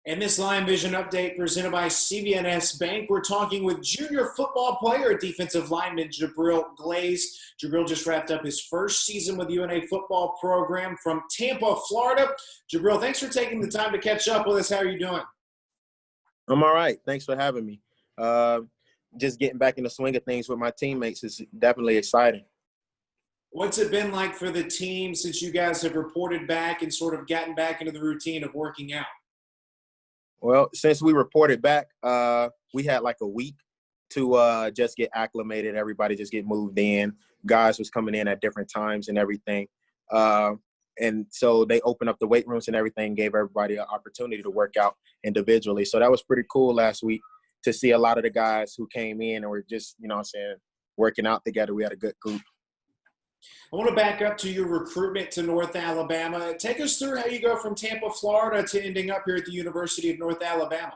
In this Line Vision update presented by CBNS Bank, we're talking with junior football player, defensive lineman Jbril Glaze. Jbril just wrapped up his first season with UNA football program from Tampa, Florida. Jbril, thanks for taking the time to catch up with us. How are you doing? I'm all right. Thanks for having me. Just getting back in the swing of things with my teammates is definitely exciting. What's it been like for the team since you guys have reported back and sort of gotten back into the routine of working out? Well, since we reported back, we had like a week to just get acclimated. Everybody just get moved in. Guys was coming in at different times and everything. And so they opened up the weight rooms and everything, gave everybody an opportunity to work out individually. So that was pretty cool last week to see a lot of the guys who came in and were just, working out together. We had a good group. I want to back up to your recruitment to North Alabama. Take us through how you go from Tampa, Florida to ending up here at the University of North Alabama.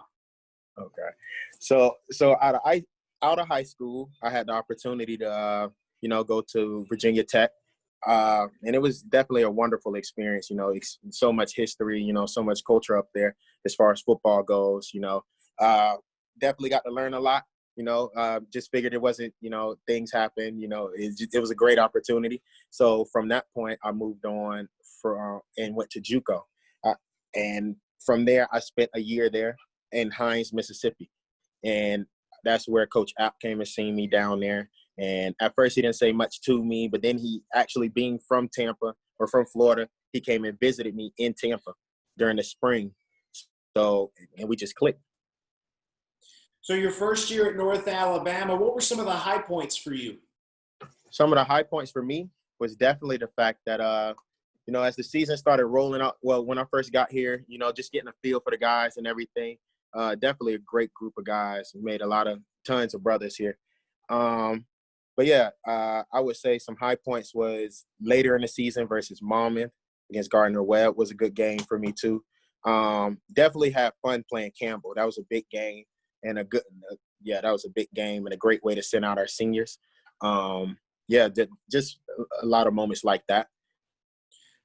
Okay. So out of high school, I had the opportunity to, go to Virginia Tech. And it was definitely a wonderful experience, so much history, so much culture up there as far as football goes, definitely got to learn a lot, just figured it wasn't, things happen, it was a great opportunity. So from that point, I moved on and went to JUCO. And from there, I spent a year there in Hines, Mississippi. And that's where Coach App came and seen me down there. And at first he didn't say much to me, but then he actually, being from Tampa or from Florida, he came and visited me in Tampa during the spring. And we just clicked. So your first year at North Alabama, what were some of the high points for you? Some of the high points for me was definitely the fact that, as the season started rolling out, well, when I first got here, just getting a feel for the guys and everything, definitely a great group of guys. We made tons of brothers here. But yeah, I would say some high points was later in the season versus Monmouth against Gardner-Webb was a good game for me too. Definitely had fun playing Campbell. That was a big game and that was a big game and a great way to send out our seniors. Just a lot of moments like that.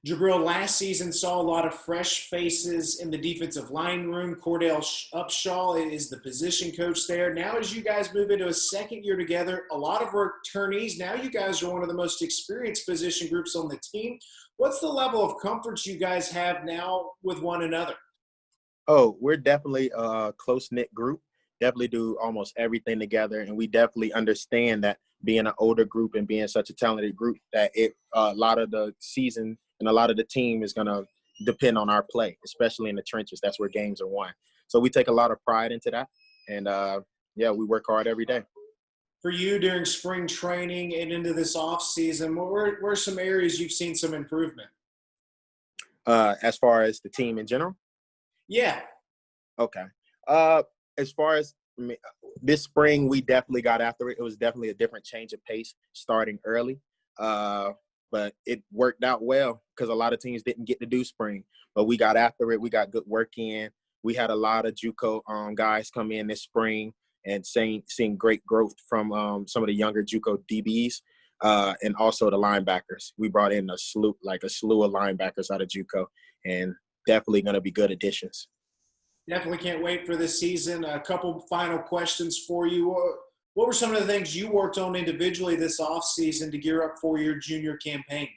Jbril, last season saw a lot of fresh faces in the defensive line room. Cordell Upshaw is the position coach there. Now as you guys move into a second year together, a lot of returnees. Now you guys are one of the most experienced position groups on the team. What's the level of comfort you guys have now with one another? Oh, we're definitely a close-knit group. Definitely do almost everything together, and we definitely understand that being an older group and being such a talented group that a lot of the season and a lot of the team is going to depend on our play, especially in the trenches. That's where games are won. So we take a lot of pride into that. And, we work hard every day. For you during spring training and into this off season, where are some areas you've seen some improvement? As far as the team in general? Yeah. Okay. As far as this spring, we definitely got after it. It was definitely a different change of pace starting early. But it worked out well because a lot of teams didn't get to do spring. But we got after it. We got good work in. We had a lot of JUCO guys come in this spring and seeing great growth from some of the younger JUCO DBs and also the linebackers. We brought in a slew of linebackers out of JUCO, and definitely going to be good additions. Definitely can't wait for this season. A couple final questions for you. What were some of the things you worked on individually this offseason to gear up for your junior campaign?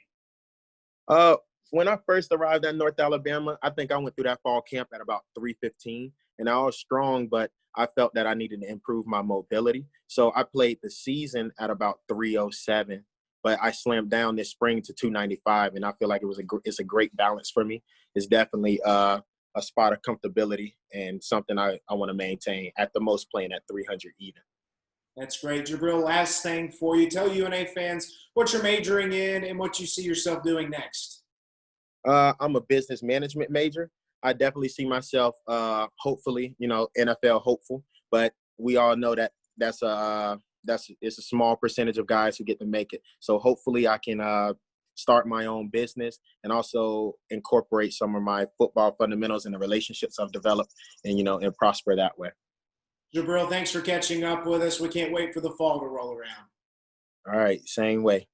When I first arrived at North Alabama, I think I went through that fall camp at about 315, and I was strong, but I felt that I needed to improve my mobility. So I played the season at about 307, but I slammed down this spring to 295, and I feel like it's a great balance for me. It's definitely a spot of comfortability and something I want to maintain, at the most playing at 300 even. That's great. Jbril, last thing for you. Tell UNA fans what you're majoring in and what you see yourself doing next. I'm a business management major. I definitely see myself, hopefully, NFL hopeful, but we all know that it's a small percentage of guys who get to make it. So hopefully I can start my own business and also incorporate some of my football fundamentals and the relationships I've developed and prosper that way. Jbril, thanks for catching up with us. We can't wait for the fall to roll around. All right, same way.